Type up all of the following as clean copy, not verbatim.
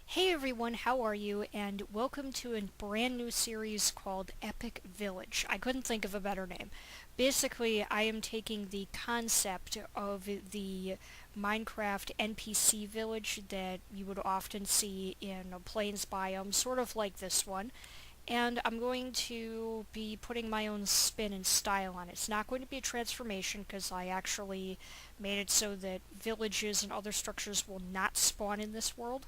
Hey everyone, how are you? And welcome to a brand new series called Epic Village. I couldn't think of a better name. Basically, I am taking the concept of the Minecraft NPC village that you would often see in a plains biome, sort of like this one, and I'm going to be putting my own spin and style on it. It's not going to be a transformation because I actually made it so that villages and other structures will not spawn in this world,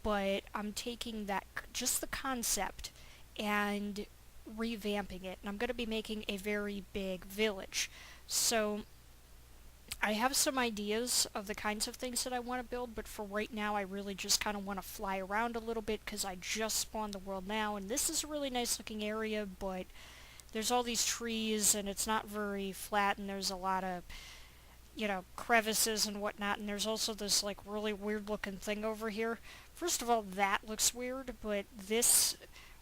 but I'm taking that, just the concept, and revamping it, and I'm going to be making a very big village. So I have some ideas of the kinds of things that I want to build, but for right now I really just kind of want to fly around a little bit because I just spawned the world now, and this is a really nice looking area, but there's all these trees and it's not very flat, and there's a lot of crevices and whatnot, and there's also this like really weird looking thing over here. First of all, that looks weird, but this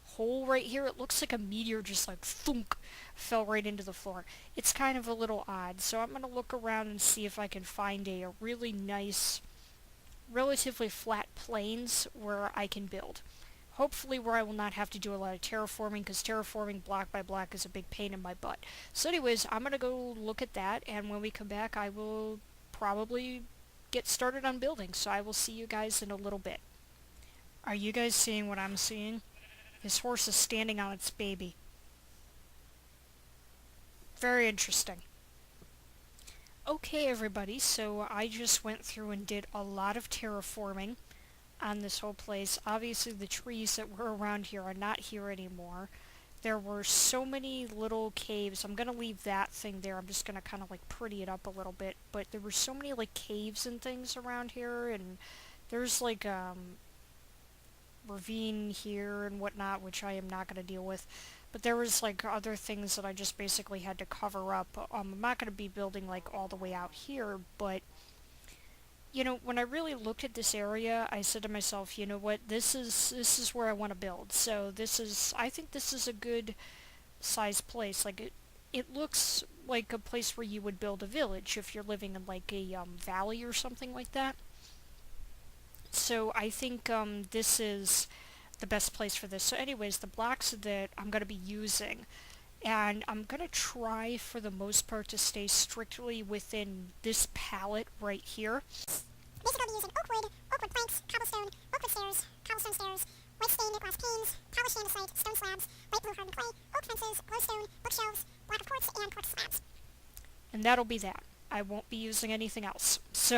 hole right here, it looks like a meteor just like thunk fell right into the floor. It's kind of a little odd, so I'm gonna look around and see if I can find a really nice, relatively flat plains where I can build. Hopefully where I will not have to do a lot of terraforming, because terraforming block by block is a big pain in my butt. So anyways, I'm going to go look at that, and when we come back I will probably get started on building, so I will see you guys in a little bit. Are you guys seeing what I'm seeing? This horse is standing on its baby. Very interesting. Okay everybody, so I just went through and did a lot of terraforming on this whole place. Obviously the trees that were around here are not here anymore. There were so many little caves. I'm going to leave that thing there. I'm just going to kind of like pretty it up a little bit. But there were so many like caves and things around here, and there's like ravine here and whatnot, which I am not going to deal with. But there was like other things that I just basically had to cover up. I'm not going to be building like all the way out here, but when I really looked at this area, I said to myself, you know what, this is where I want to build. So I think this is a good sized place. Like it looks like a place where you would build a village if you're living in like a valley or something like that. So I think this is the best place for this. So anyways, the blocks that I'm going to be using, and I'm going to try for the most part to stay strictly within this palette right here. Basically, I'll be using oak wood planks, cobblestone stairs, white stained glass panes, polished andesite, stone slabs, light blue hardened clay, oak fences, glowstone, bookshelves, block of quartz, and quartz slabs. And that'll be that. I won't be using anything else. So,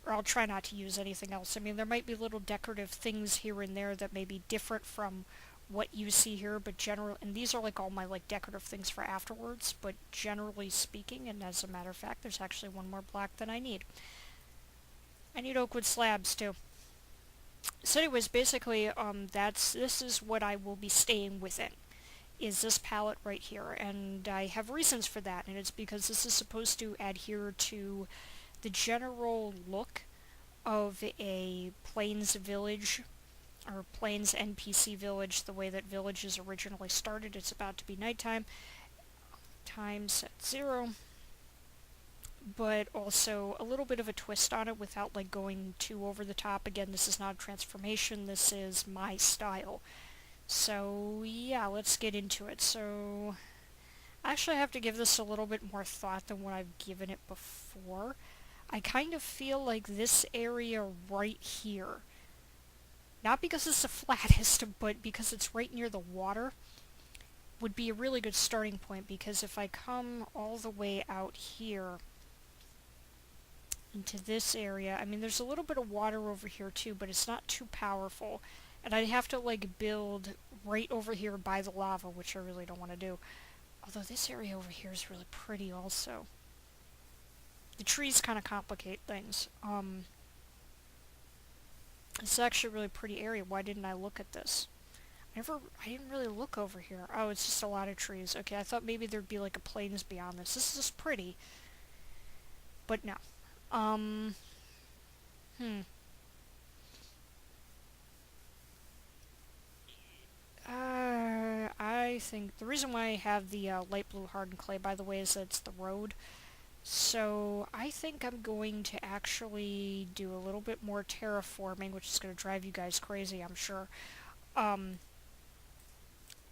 or I'll try not to use anything else. I mean, there might be little decorative things here and there that may be different from what you see here, but and these are like all my like decorative things for afterwards, but generally speaking, and as a matter of fact, there's actually one more block than I need. I need oak wood slabs too. So anyways, basically, this is what I will be staying within, is this palette right here, and I have reasons for that, and it's because this is supposed to adhere to the general look of a plains village, or plains NPC village, the way that villages originally started. It's about to be nighttime. Time set 0. But also a little bit of a twist on it without like going too over the top. Again, this is not a transformation, this is my style. So yeah, let's get into it. So actually I have to give this a little bit more thought than what I've given it before. I kind of feel like this area right here, not because it's the flattest, but because it's right near the water, would be a really good starting point, because if I come all the way out here into this area, I mean there's a little bit of water over here too, but it's not too powerful, and I'd have to like build right over here by the lava, which I really don't want to do. Although this area over here is really pretty also. The trees kind of complicate things. It's actually a really pretty area. Why didn't I look at this? I didn't really look over here. Oh, it's just a lot of trees. Okay, I thought maybe there'd be like a plains beyond this. This is just pretty. But no. I I think the reason why I have the light blue hardened clay, by the way, is that it's the road. So I think I'm going to actually do a little bit more terraforming, which is going to drive you guys crazy, I'm sure. Um,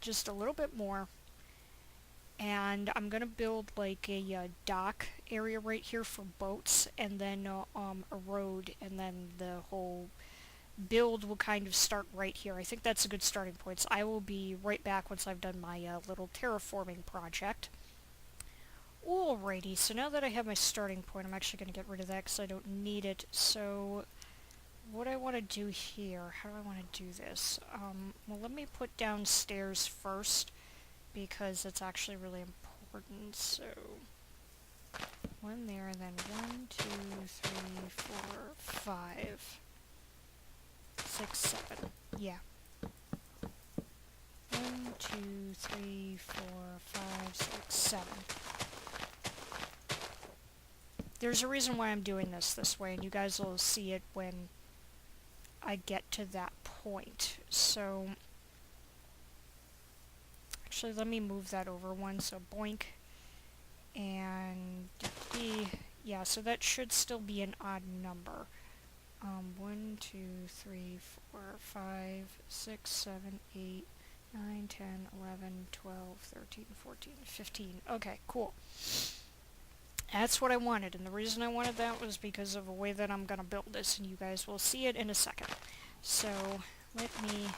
just a little bit more. And I'm going to build like a dock area right here for boats, and then a road, and then the whole build will kind of start right here. I think that's a good starting point. So I will be right back once I've done my little terraforming project. Alrighty, so now that I have my starting point, I'm actually going to get rid of that because I don't need it. So what I want to do here, how do I want to do this? Well, let me put down stairs first because it's actually really important. So one there, and then 1, 2, 3, 4, 5, 6, 7. Yeah. 1, 2, 3, 4, 5, 6, 7. There's a reason why I'm doing this way, and you guys will see it when I get to that point. So, actually, let me move that over one. So, boink, and yeah, so that should still be an odd number. 1, 2, 3, 4, 5, 6, 7, 8, 9, 10, 11, 12, 13, 14, 15. Okay, cool. That's what I wanted, and the reason I wanted that was because of the way that I'm going to build this, and you guys will see it in a second. So, let me...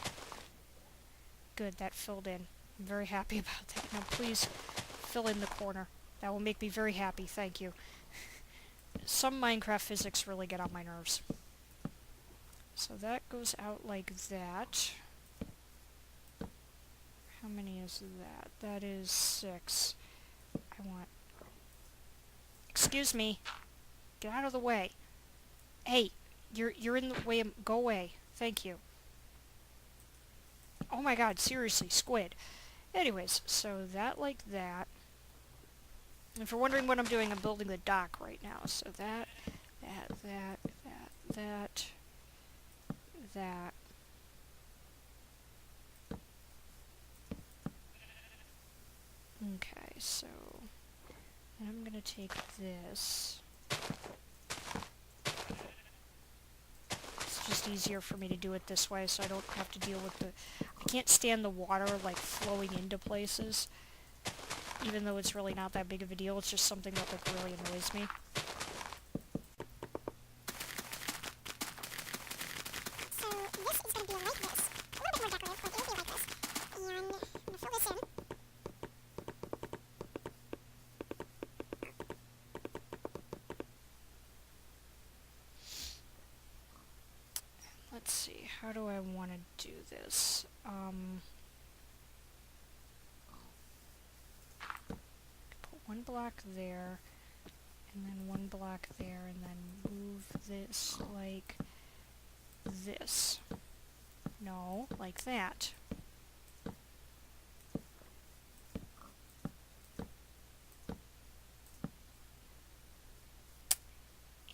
Good, that filled in. I'm very happy about that. Now please fill in the corner. That will make me very happy, thank you. Some Minecraft physics really get on my nerves. So that goes out like that. How many is that? That is 6. I want... Excuse me. Get out of the way. Hey, you're in the way. Go away. Thank you. Oh my god, seriously, squid. Anyways, so that like that. And if you're wondering what I'm doing, I'm building the dock right now. So that. Okay, so I'm gonna take this. It's just easier for me to do it this way, so I don't have to deal with the... I can't stand the water, like, flowing into places. Even though it's really not that big of a deal, it's just something that, like, really annoys me. So this is going to be like this. A little bit more decorative, but it will be like this. And I'm going to fill this in. Let's see, how do I want to do this? Put one block there, and then one block there, and then move this like this. No, like that.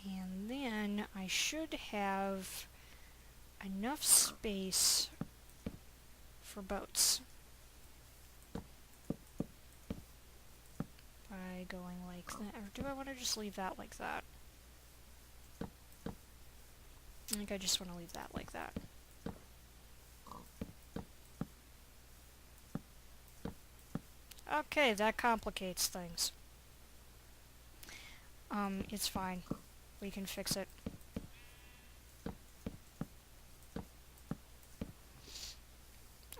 And then I should have enough space for boats by going like that. Or do I want to just leave that like that? I think I just want to leave that like that. Okay, that complicates things. It's fine. We can fix it.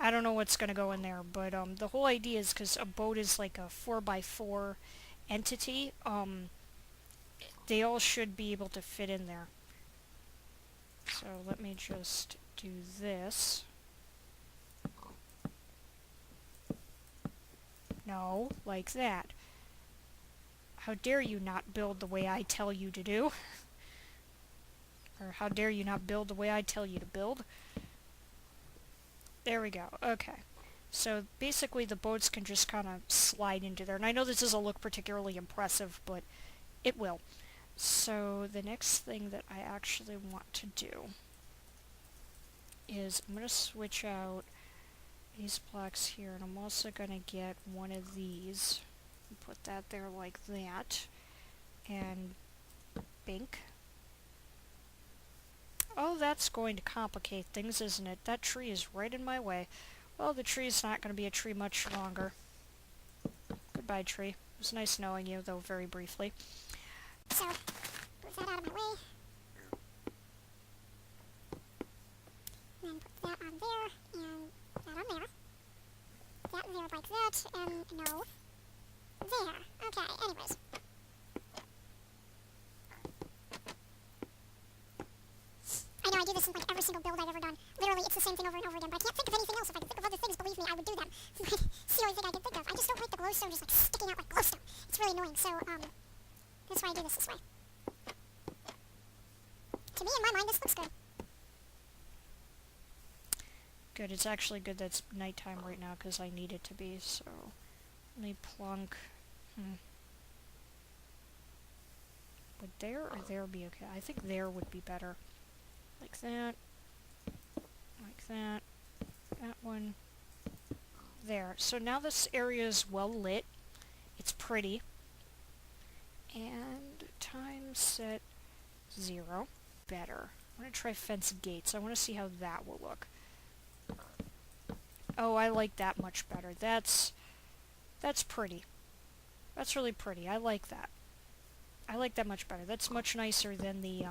I don't know what's gonna go in there, but the whole idea is because a boat is like a 4x4 entity, they all should be able to fit in there. So let me just do this. No, like that. How dare you not build the way I tell you to do? Or how dare you not build the way I tell you to build? There we go. Okay. So basically the boats can just kind of slide into there. And I know this doesn't look particularly impressive, but it will. So the next thing that I actually want to do is I'm going to switch out these blocks here, and I'm also gonna get one of these and put that there like that, and bink. Oh, that's going to complicate things, isn't it? That tree is right in my way. Well, the tree's not going to be a tree much longer. Goodbye, tree. It was nice knowing you, though very briefly. So, move that out of my way. And then put that on there, and that on there. That there like that, and no. There. Okay, anyways. I know I do this in like every single build I've ever done. Literally, it's the same thing over and over again, but I can't think of anything else. If I could think of other things, believe me, I would do them. But it's the only thing I can think of. I just don't like the glowstone just like sticking out like glowstone. It's really annoying, so, that's why I do this way. To me, in my mind, this looks good. Good, it's actually good that it's nighttime right now, because I need it to be, so... Let me plunk... Would there or there be okay? I think there would be better. Like that. Like that. That one. There. So now this area is well lit. It's pretty. And time set 0. Better. I'm going to try fence gates. I want to see how that will look. Oh, I like that much better. That's pretty. That's really pretty. I like that. I like that much better. That's much nicer than the,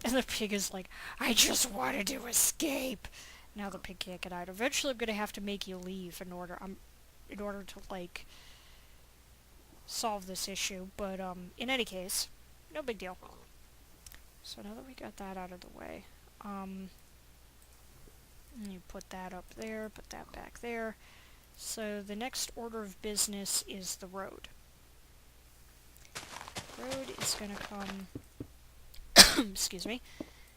And the pig is like, I just wanted to escape! Now the pig can't get out. Eventually I'm gonna have to make you leave in order to, like, solve this issue. But, in any case, no big deal. So now that we got that out of the way, you put that up there, put that back there. So the next order of business is the road. Road is gonna come... excuse me.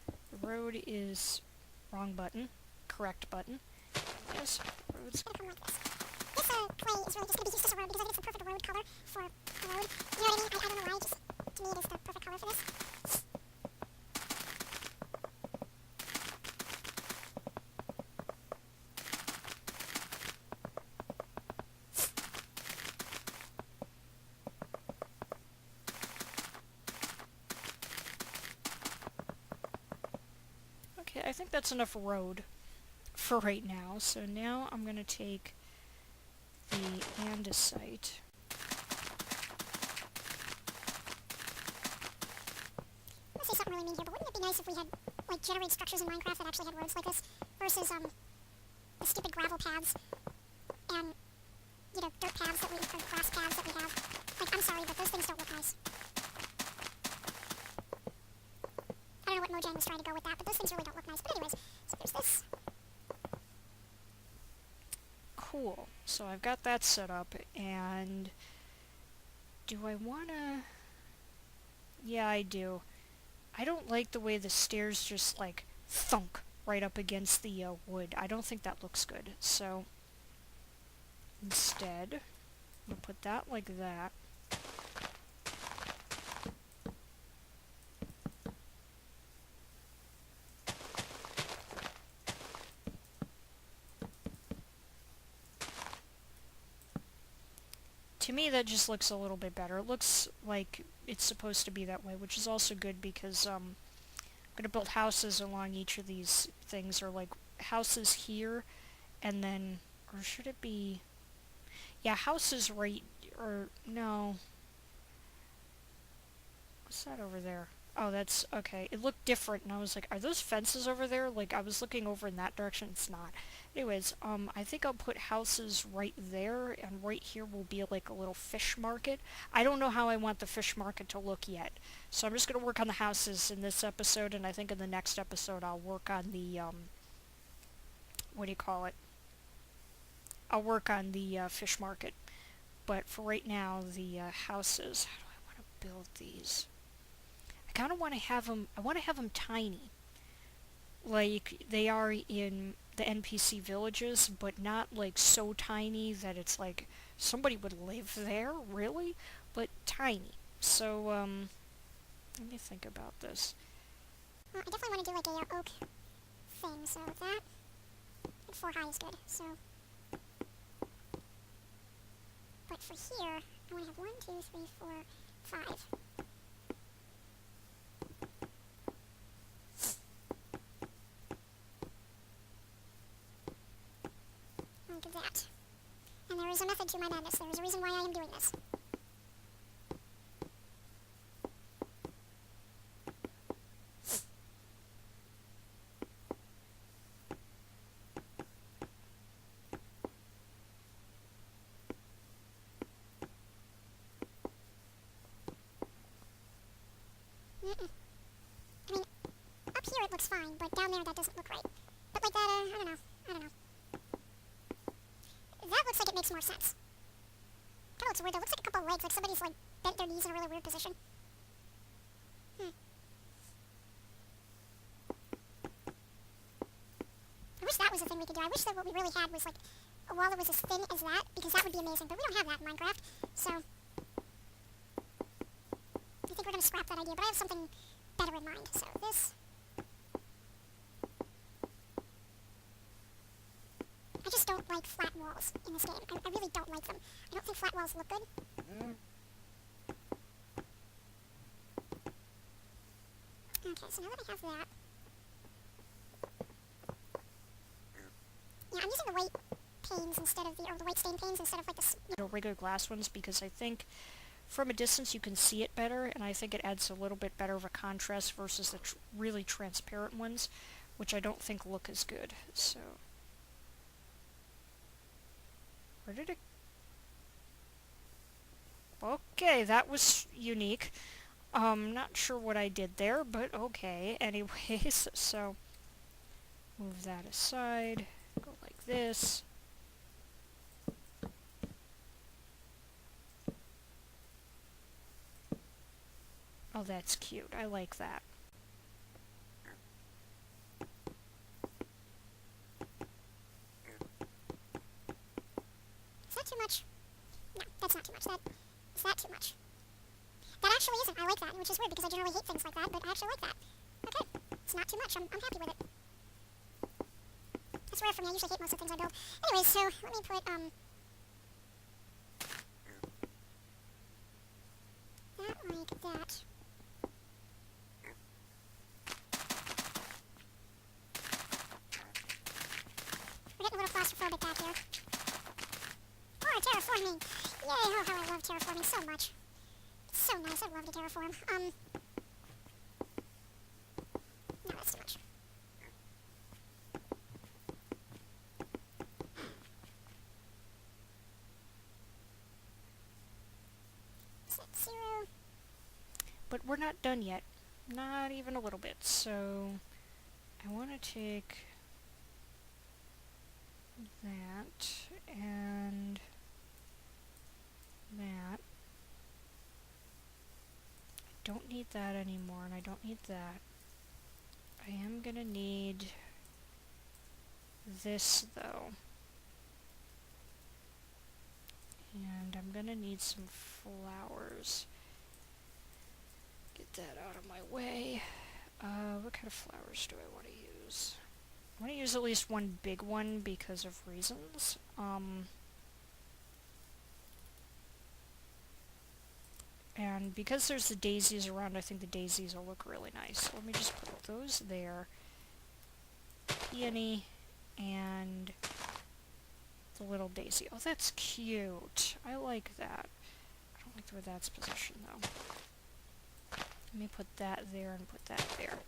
The road is... wrong button. Correct button. Yes, road's gonna come like this. This, clay is really just gonna be used as a road because I think it's the perfect road color for a road. You know what I mean? I don't know why, just... to me it is the perfect color for this. Okay, I think that's enough road for right now. So now I'm gonna take the andesite. I'm gonna say something really mean here, but wouldn't it be nice if we had, like, generated structures in Minecraft that actually had roads like this, versus, the stupid gravel paths, and, you know, dirt paths that we, or grass paths that we have. Like, I'm sorry, but those things don't look nice. I don't know what Mojang was trying to go with that, but those things really don't look nice. But anyways, so there's this. Cool. So I've got that set up, and... do I wanna... Yeah, I do. I don't like the way the stairs just, like, thunk right up against the, wood. I don't think that looks good. So, instead, I'm gonna put that like that. To me, that just looks a little bit better. It looks like it's supposed to be that way, which is also good because, I'm gonna build houses along each of these things, or, like, houses here, and then, or should it be, yeah, houses right, or, no, what's that over there? Oh, that's, okay, it looked different, and I was like, are those fences over there? Like, I was looking over in that direction, it's not. Anyways, I think I'll put houses right there, and right here will be, like, a little fish market. I don't know how I want the fish market to look yet, so I'm just gonna work on the houses in this episode, and I think in the next episode I'll work on the, what do you call it? I'll work on the, fish market. But for right now, the, houses, how do I want to build these? I kind of want to have them, I want to have them tiny, like they are in the NPC villages, but not like so tiny that it's like somebody would live there, really, but tiny. So, let me think about this. I definitely want to do like a oak thing, so that. 4 high is good, so... But for here, I want to have 1, 2, 3, 4, 5. Look at that. And there is a method to my madness. There is a reason why I am doing this. Mm-mm. I mean, up here it looks fine, but down there that doesn't look right. But like that, I don't know. I don't know. That looks like it makes more sense. Kinda looks weird though. Looks like a couple of legs, like somebody's like bent their knees in a really weird position. I wish that was a thing we could do. I wish that what we really had was like a wall that was as thin as that, because that would be amazing. But we don't have that in Minecraft, so I think we're gonna scrap that idea. But I have something better in mind. So this. I just don't like flat walls in this game. I really don't like them. I don't think flat walls look good. Okay, so now that I have that... Yeah, I'm using the white panes instead of or the white stain panes instead of like the... regular glass ones, because I think from a distance you can see it better, and I think it adds a little bit better of a contrast versus the really transparent ones, which I don't think look as good, so... Where did it... Okay, that was unique. Not sure what I did there, but okay. Anyways, so... Move that aside. Go like this. Oh, that's cute. I like that. Is that too much? No, that's not too much. Is that too much? That actually isn't. I like that, which is weird because I generally hate things like that, but I actually like that. Okay, it's not too much. I'm happy with it. That's rare for me. I usually hate most of the things I build. Anyway, so let me put, that like that. We're getting a little claustrophobic back here. Or terraforming! Yay! Oh, how I love terraforming so much. It's so nice. I love to terraform. No, that's too much. Set 0. But we're not done yet. Not even a little bit, so... I want to take... that, and... that. I don't need that anymore, and I don't need that. I am gonna need... this, though. And I'm gonna need some flowers. Get that out of my way. What kind of flowers do I want to use? I want to use at least one big one because of reasons. And because there's the daisies around, I think the daisies will look really nice. So let me just put those there. Peony and the little daisy. Oh, that's cute. I like that. I don't like where that's positioned, though. Let me put that there and put that there.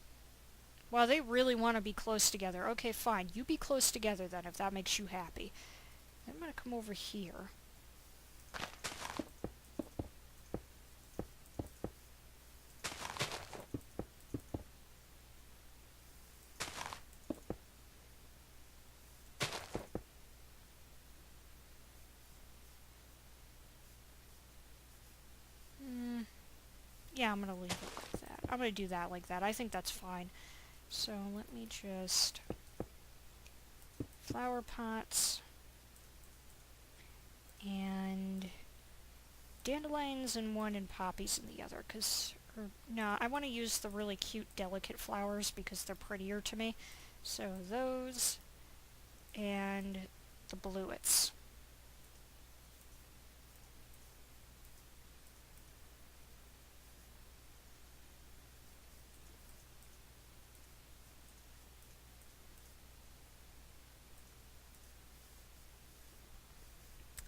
Wow, they really want to be close together. Okay, fine. You be close together, then, if that makes you happy. Then I'm going to come over here. Yeah, I'm gonna leave it like that. I'm gonna do that like that. I think that's fine. So let me just... flower pots. And... dandelions in one and poppies in the other, because... no, I want to use the really cute, delicate flowers because they're prettier to me. So those... and the bluets.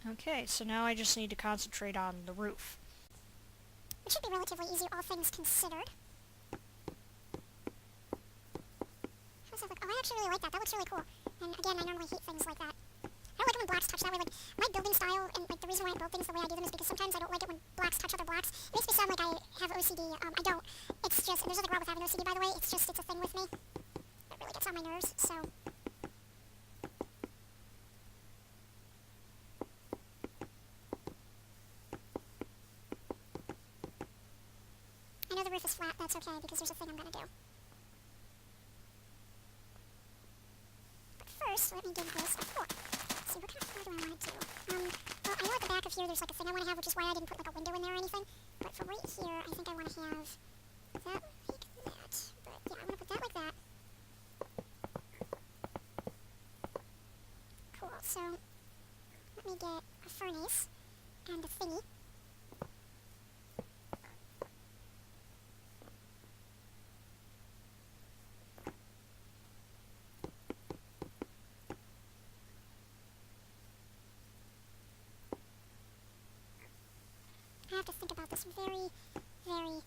Okay, so now I just need to concentrate on the roof. Which should be relatively easy, all things considered. How's that look? Oh, I actually really like that. That looks really cool. And again, I normally hate things like that. I don't like it when blocks touch that way. Like, my building style and like the reason why I build things the way I do them is because sometimes I don't like it when blocks touch other blocks. It makes me sound like I have OCD. I don't. It's just, and there's nothing wrong with having OCD, by the way. It's just, it's a thing with me. It really gets on my nerves, so. I know the roof is flat. That's okay because there's a thing I'm gonna do. But first, let me give this a pour. Let's see, what kind of pour do I want to do? Well, I know at the back of here there's like a thing I want to have, which is why I didn't put like a window in there or anything. But for right here, I think I want to have that like that. But yeah, I'm gonna put that like that. Cool. So let me get a furnace and a thingy. I have to think about this very, very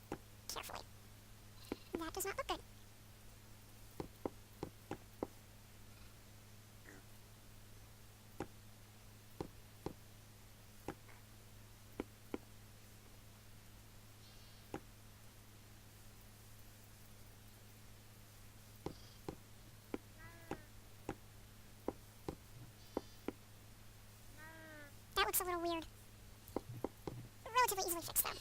carefully. That does not look good. That looks a little weird. Relatively easily fixed though. I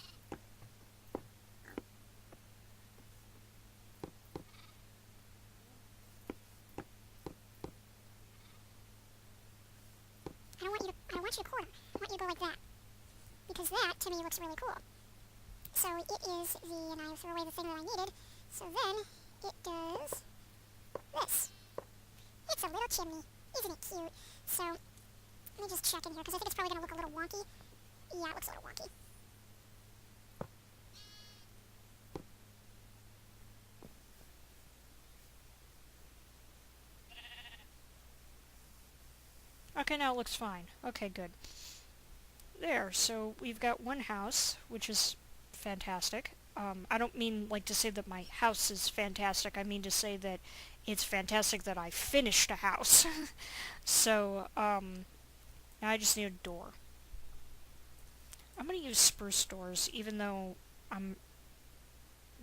don't want you to quarter. I want you to go like that. Because that, to me, looks really cool. So it is and I threw away the thing that I needed. So then, it does this. It's a little chimney. Isn't it cute? So, let me just check in here, because I think it's probably going to look a little wonky. Yeah, it looks a little wonky. Okay, now it looks fine. Okay, good. There, so we've got one house, which is fantastic. I don't mean like to say that my house is fantastic. I mean to say that it's fantastic that I finished a house. So, now I just need a door. I'm going to use spruce doors, even though I'm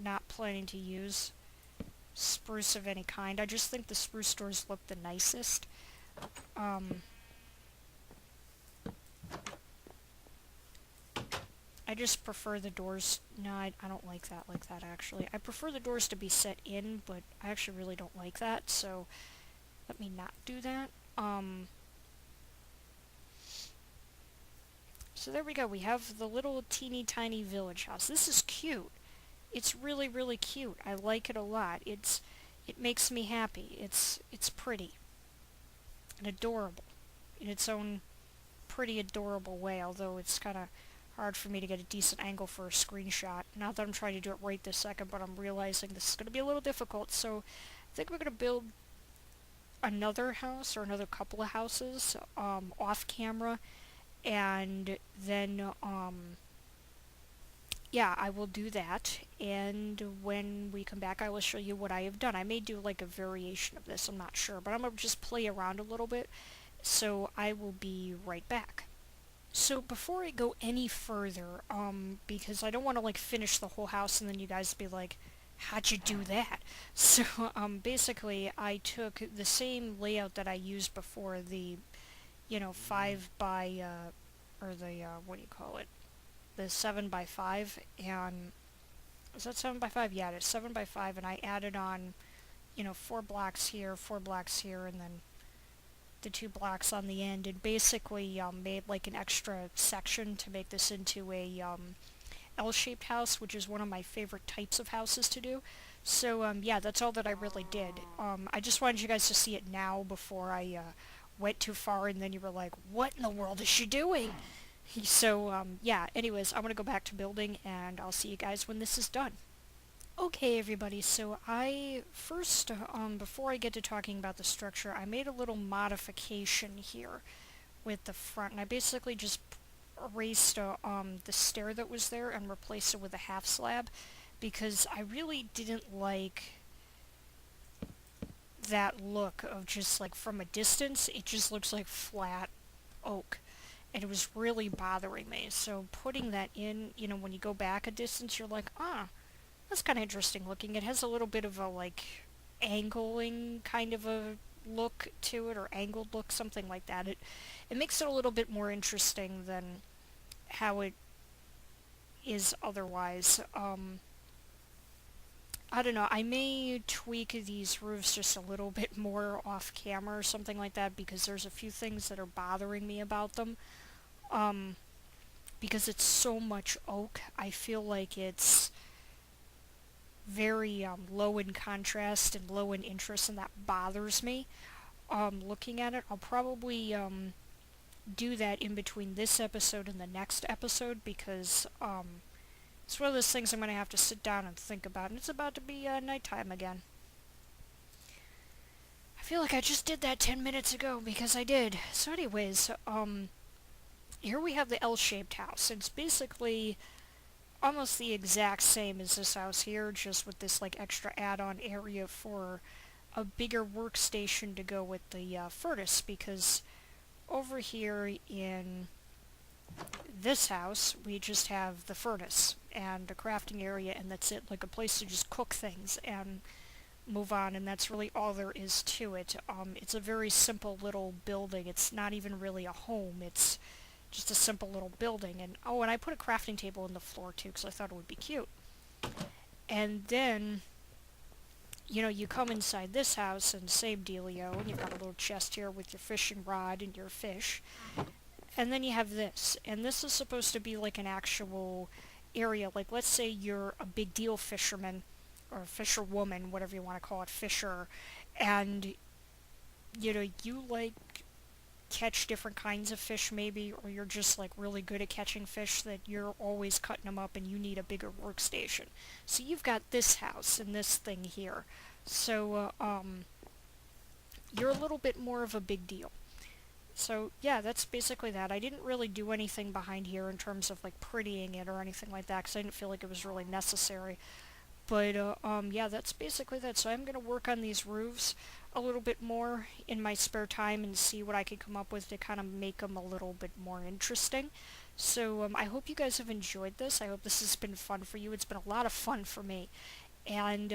not planning to use spruce of any kind. I just think the spruce doors look the nicest. I just prefer the doors. No, I don't like that actually. I prefer the doors to be set in, but I actually really don't like that, so let me not do that. So there we go. We have the little teeny tiny village house. This is cute. It's really, really cute. I like it a lot. It makes me happy. It's pretty and adorable in its own pretty adorable way, although it's kind of hard for me to get a decent angle for a screenshot. Not that I'm trying to do it right this second, but I'm realizing this is going to be a little difficult, so I think we're going to build another house, or another couple of houses, off camera, and then, yeah, I will do that, and when we come back I will show you what I have done. I may do like a variation of this, I'm not sure, but I'm going to just play around a little bit, so I will be right back. So before I go any further, because I don't want to like finish the whole house and then you guys be like, how'd you do that? So, basically I took the same layout that I used before, the, 5 by, or the, what do you call it? The 7 by 5, and, is that 7 by 5? Yeah, it is 7 by 5, and I added on, 4 blocks here, 4 blocks here, and then the 2 blocks on the end, and basically made like an extra section to make this into a L-shaped house, which is one of my favorite types of houses to do. So yeah, that's all that I really did. I just wanted you guys to see it now before I went too far and then you were like, what in the world is she doing? So, yeah, anyways, I'm gonna go back to building and I'll see you guys when this is done. Okay, everybody, so I first, before I get to talking about the structure, I made a little modification here with the front, and I basically just erased the stair that was there and replaced it with a half slab because I really didn't like that look of just like from a distance, it just looks like flat oak. And it was really bothering me. So putting that in, when you go back a distance, you're like, that's kind of interesting looking. It has a little bit of a like angling kind of a look to it, or angled look, something like that. It makes it a little bit more interesting than how it is otherwise. I don't know, I may tweak these roofs just a little bit more off camera or something like that because there's a few things that are bothering me about them. Um, because it's so much oak, I feel like it's very low in contrast and low in interest, and that bothers me. Looking at it, I'll probably do that in between this episode and the next episode because it's one of those things I'm going to have to sit down and think about, and it's about to be nighttime again. I feel like I just did that 10 minutes ago because I did. So anyways, here we have the L-shaped house. It's basically almost the exact same as this house here, just with this like extra add-on area for a bigger workstation to go with the furnace, because over here in this house we just have the furnace and a crafting area, and that's it, like a place to just cook things and move on, and that's really all there is to it. It's a very simple little building. It's not even really a home. It's just a simple little building. And and I put a crafting table in the floor too because I thought it would be cute. And then, you come inside this house and same dealio, and you've got a little chest here with your fishing rod and your fish. And then you have this, and this is supposed to be like an actual area. Like, let's say you're a big deal fisherman, or fisherwoman, whatever you want to call it, fisher, and, you like catch different kinds of fish maybe, or you're just like really good at catching fish that you're always cutting them up and you need a bigger workstation. So you've got this house and this thing here. So, you're a little bit more of a big deal. So yeah, that's basically that. I didn't really do anything behind here in terms of like prettying it or anything like that because I didn't feel like it was really necessary. But yeah, that's basically that. So I'm gonna work on these roofs a little bit more in my spare time and see what I can come up with to kind of make them a little bit more interesting. So I hope you guys have enjoyed this. I hope this has been fun for you. It's been a lot of fun for me. And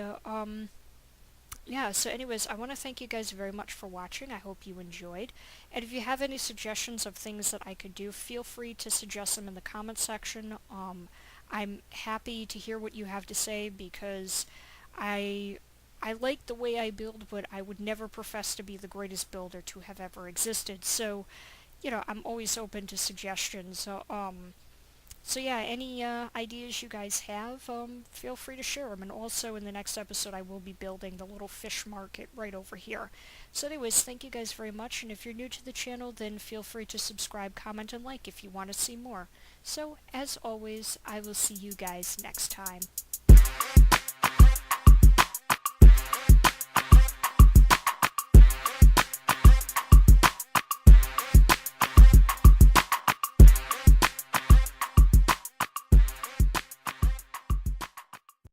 yeah, so anyways, I want to thank you guys very much for watching. I hope you enjoyed. And if you have any suggestions of things that I could do, feel free to suggest them in the comment section. I'm happy to hear what you have to say because I like the way I build, but I would never profess to be the greatest builder to have ever existed. So, I'm always open to suggestions. So yeah, any ideas you guys have, feel free to share them. And also in the next episode, I will be building the little fish market right over here. So anyways, thank you guys very much. And if you're new to the channel, then feel free to subscribe, comment, and like if you want to see more. So as always, I will see you guys next time.